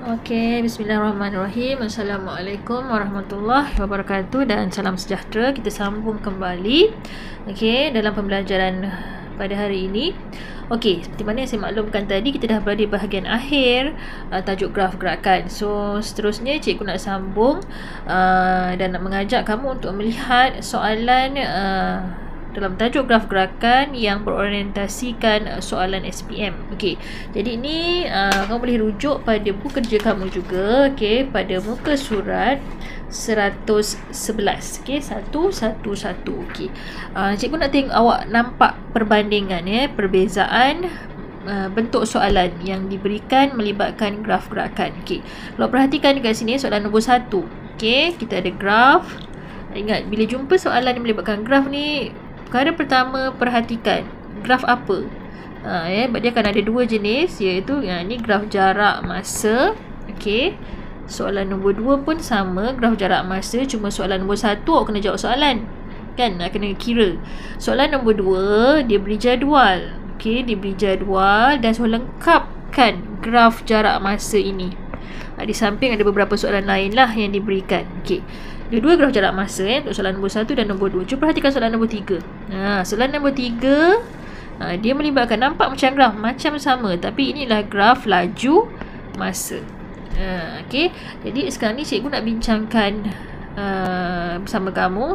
Okey, bismillahirrahmanirrahim. Assalamualaikum warahmatullahi wabarakatuh dan salam sejahtera. Kita sambung kembali dalam pembelajaran pada hari ini. Seperti mana yang saya maklumkan tadi, kita dah berada di bahagian akhir tajuk graf gerakan. So, seterusnya cikgu nak sambung dan nak mengajak kamu untuk melihat soalan dalam tajuk graf gerakan yang berorientasikan soalan SPM. Jadi ini kamu boleh rujuk pada buku kerja kamu juga, pada muka surat 111. 111. Cikgu nak tengok awak nampak perbandingan perbezaan bentuk soalan yang diberikan melibatkan graf gerakan. Kalau perhatikan dekat sini soalan nombor 1. Kita ada graf. Ingat, bila jumpa soalan yang melibatkan graf ni, perkara pertama, perhatikan graf apa. Dia akan ada dua jenis, iaitu ni graf jarak masa. Soalan nombor 2 pun sama, graf jarak masa, cuma soalan nombor 1 awak kena jawab soalan, kan? Kena kira. Soalan nombor 2 dia beri jadual. Dia beri jadual dan soalan lengkapkan graf jarak masa ini. Di samping ada beberapa soalan lain lah yang diberikan. Dua graf jarak masa untuk soalan nombor 1 dan nombor 2. Cuba perhatikan soalan nombor 3. Soalan nombor 3 dia melibatkan, nampak macam graf macam sama, tapi inilah graf laju masa. Jadi sekarang ni cikgu nak bincangkan bersama kamu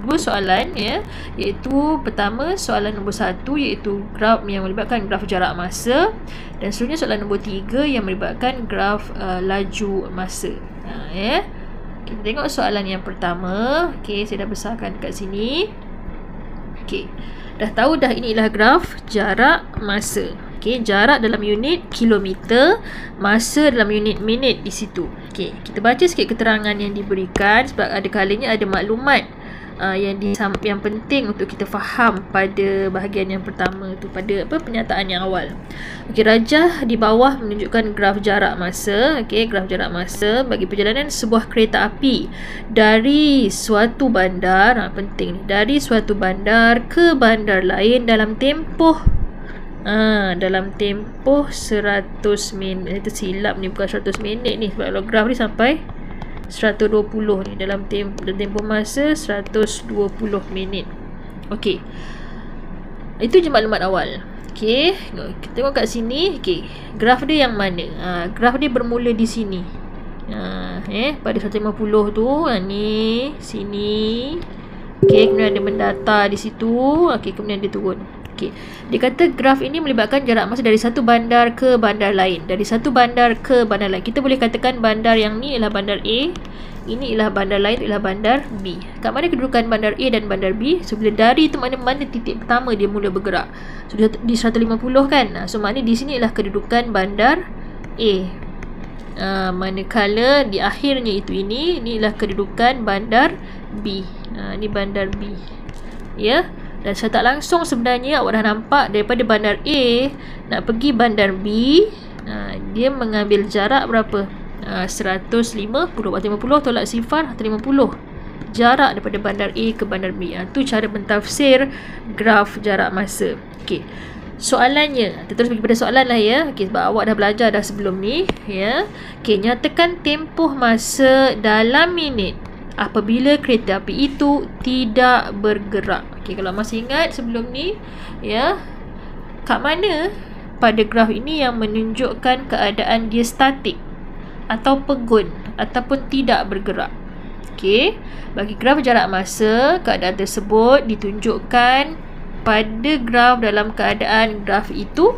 dua soalan, iaitu pertama soalan nombor 1 iaitu graf yang melibatkan graf jarak masa, dan seterusnya soalan nombor 3 yang melibatkan graf laju masa. Kita tengok soalan yang pertama. Saya dah besarkan dekat sini. Dah tahu dah, inilah graf jarak masa. Jarak dalam unit kilometer, masa dalam unit minit di situ. Kita baca sikit keterangan yang diberikan, sebab ada kalanya ada maklumat yang penting untuk kita faham pada bahagian yang pertama tu, pada pernyataan yang awal. Rajah di bawah menunjukkan graf jarak masa. Graf jarak masa bagi perjalanan sebuah kereta api dari suatu bandar, penting ni, dari suatu bandar ke bandar lain dalam tempoh 100 minit. Itu silap ni, bukan 100 minit ni, sebab kalau graf ni sampai 120 ni, dalam tempoh masa 120 minit. Itu je maklumat awal. Kita tengok kat sini. Graf dia yang mana? Graf dia bermula di sini. Pada 150 tu, ni sini. Kemudian ada mendata di situ. Kemudian dia turun. Dia kata graf ini melibatkan jarak masa dari satu bandar ke bandar lain. Dari satu bandar ke bandar lain. Kita boleh katakan bandar yang ni ialah bandar A, ini ialah bandar lain, ialah bandar B. Kat mana kedudukan bandar A dan bandar B? So, bila dari tu mana titik pertama dia mula bergerak. So, di 150 kan. So, maknanya di sini ialah kedudukan bandar A. Manakala di akhirnya itu ini ialah kedudukan bandar B. Ni bandar B. Dan secara tak langsung sebenarnya awak dah nampak, daripada bandar A nak pergi bandar B, dia mengambil jarak berapa? 150. 50 tolak sifar 50. Jarak daripada bandar A ke bandar B. Itu cara mentafsir graf jarak masa. Soalannya, kita terus pergi pada soalan lah sebab awak dah belajar dah sebelum ni. Nyatakan tempoh masa dalam minit apabila kereta api itu tidak bergerak. Kalau masih ingat sebelum ni, kat mana pada graf ini yang menunjukkan keadaan dia statik atau pegun ataupun tidak bergerak. Bagi graf jarak masa, keadaan tersebut ditunjukkan pada graf dalam keadaan graf itu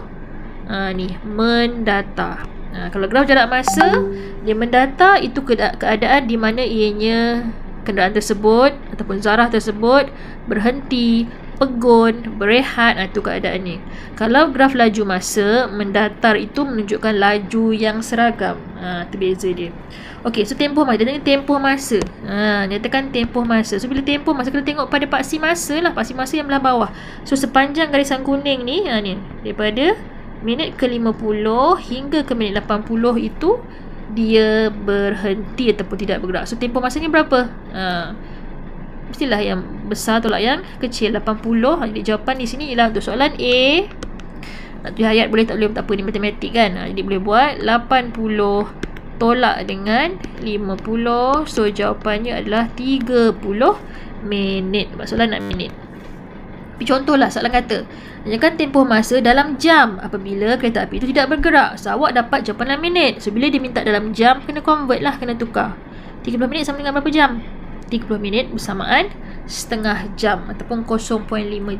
mendata. Kalau graf jarak masa dia mendata, itu keadaan di mana ianya kenderaan tersebut ataupun zarah tersebut berhenti, pegun, berehat. Itu keadaannya. Kalau graf laju masa, mendatar itu menunjukkan laju yang seragam. Itu beza dia. So tempoh masa, dia tanya tempoh masa. Nyatakan tempoh masa. So bila tempoh masa, kita tengok pada paksi masa lah, paksi masa yang belah bawah. So sepanjang garisan kuning ni, ni daripada minit ke 50 hingga ke minit 80 itu dia berhenti ataupun tidak bergerak. So tempoh masanya berapa? Mestilah yang besar tolak yang kecil, 80. Jadi jawapan di sini ialah untuk soalan A. Nak tulis ayat boleh tak boleh, tak apa, ni matematik kan. Jadi boleh buat 80 tolak dengan 50. So jawapannya adalah 30 minit. Sebab soalan nak minit. Tapi contohlah soalan kata, tanyakan tempoh masa dalam jam apabila kereta api itu tidak bergerak. So awak dapat jawapan dalam minit. So bila dia minta dalam jam, kena convert lah, kena tukar. 30 minit sama dengan berapa jam? 30 minit bersamaan setengah jam ataupun 0.5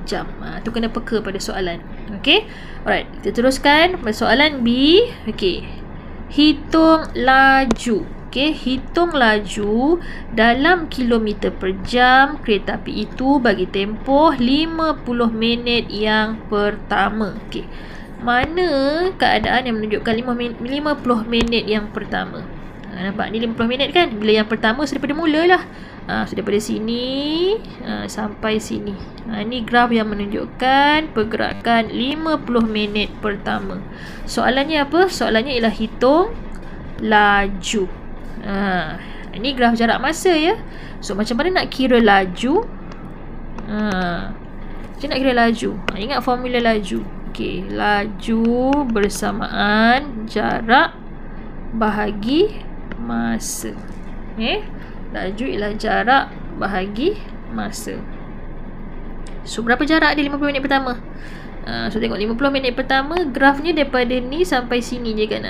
jam. Tu kena peka pada soalan. Okey. Alright, kita teruskan pada soalan B. Okey. Hitung laju. Okey, hitung laju dalam kilometer per jam kereta api itu bagi tempoh 50 minit yang pertama. Okey. Mana keadaan yang menunjukkan 50 minit yang pertama? Nampak ni 50 minit kan? Bila yang pertama so daripada mula lah. So daripada sini sampai sini. Ni graf yang menunjukkan pergerakan 50 minit pertama. Soalannya apa? Soalannya ialah hitung laju. Ini graf jarak masa ya. So macam mana nak kira laju? Macam nak kira laju? Ingat formula laju. Okey, laju bersamaan jarak bahagi masa. Laju ialah jarak bahagi masa. So berapa jarak dia 50 minit pertama? So tengok 50 minit pertama, grafnya daripada ni sampai sini je kan.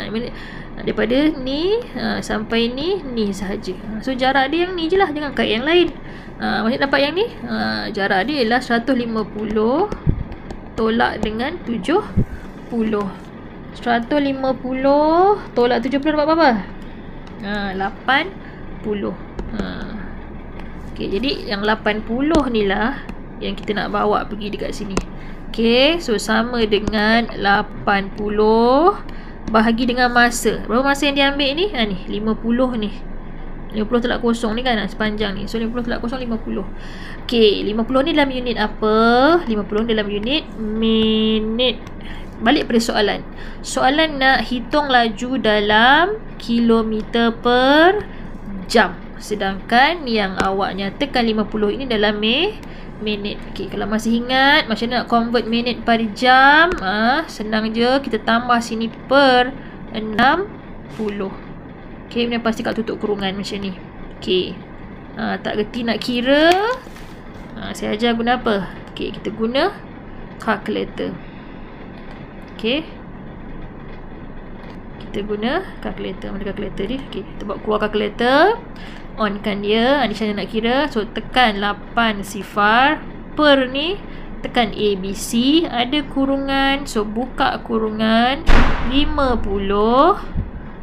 Daripada ni sampai ni sahaja. So jarak dia yang ni je lah, jangan kait yang lain. Macam dapat yang ni, jarak dia ialah 150 tolak dengan 70. 150 tolak 70 dapat berapa? 80. Okay, jadi yang 80 ni lah yang kita nak bawa pergi dekat sini. Okay, so sama dengan 80 bahagi dengan masa. Berapa masa yang dia ambil ni? Ni 50 ni. 50 tolak kosong ni kan, sepanjang ni. So 50 tolak kosong 50. Okay, 50 ni dalam unit apa? 50 dalam unit minit. Balik pada soalan. Soalan nak hitung laju dalam kilometer per jam. Sedangkan yang awak nyatakan 50 ini dalam minit. Okey, kalau masih ingat macam mana nak convert minit pada jam, senang je, kita tambah sini per 60. Okey, kemudian pasti kat tutup kurungan macam ni. Okey. Tak reti nak kira, saya ajar guna apa? Okey, kita guna calculator. Okey. Kita guna calculator. Mana calculator ni? Okey, kita buat keluar calculator. On-kan dia. Ni cara nak kira. So tekan 8 sifar per ni, tekan ABC, ada kurungan. So buka kurungan 50.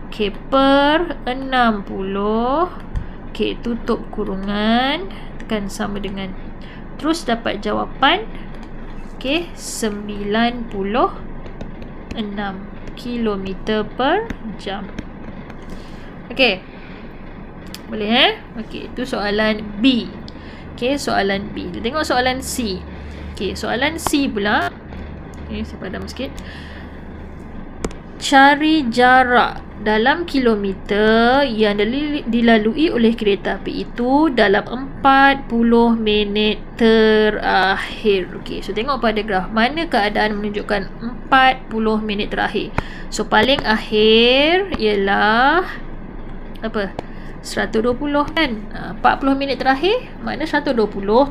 Okey, per 60. Okey, tutup kurungan, tekan sama dengan. Terus dapat jawapan. Okey, 96 km per jam. Okey. Boleh Okey, itu soalan B. Okey, soalan B. Kita tengok soalan C. Okey, soalan C pula. Okey, saya padam sikit. Cari jarak dalam kilometer yang dilalui oleh kereta api itu dalam 40 minit terakhir. Okey, so tengok pada graf mana keadaan menunjukkan 40 minit terakhir. So paling akhir ialah apa? 120 kan. 40 minit terakhir mana 120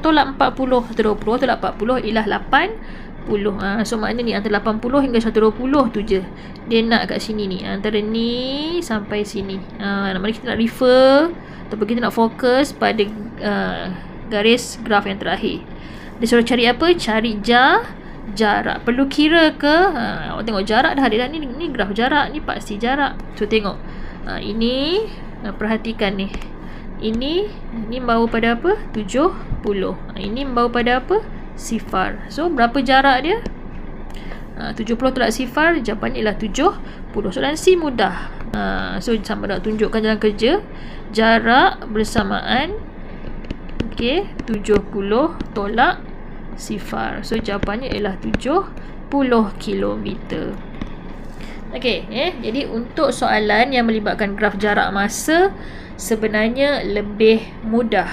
tolak 40. 120 tolak 40 ialah 80. So makna ni antara 80 hingga 120 tu je dia nak kat sini ni, antara ni sampai sini. Mari kita nak refer ataupun kita nak fokus pada garis graf yang terakhir. Dia suruh cari apa? Cari jarak. Perlu kira ke? Awak tengok jarak dah ada dah. Ni graf jarak, ni pasti jarak. So tengok ini, perhatikan ni. Ini membawa pada apa? 70. Ini membawa pada apa? Sifar. So berapa jarak dia? 70 tolak sifar, jawapannya ialah 70. Soalan C mudah. So sama nak tunjukkan jalan kerja. Jarak bersamaan, okey, 70 tolak sifar. So jawapannya ialah 70 km. Okey, jadi untuk soalan yang melibatkan graf jarak masa sebenarnya lebih mudah.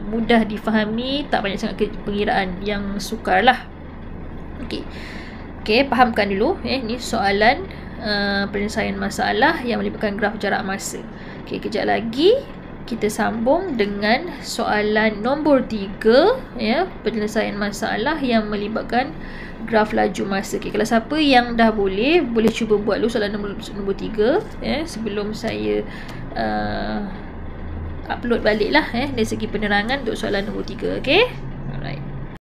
Mudah difahami, tak banyak sangat pengiraan yang sukar lah. Okey, fahamkan dulu. Ni soalan penyelesaian masalah yang melibatkan graf jarak masa. Okey, kejap lagi kita sambung dengan soalan nombor 3, ya, penyelesaian masalah yang melibatkan graf laju masa. Okey, kalau siapa yang dah boleh cuba buat dulu soalan nombor 3, ya, sebelum saya upload balik lah, dari segi penerangan untuk soalan nombor 3. Okey.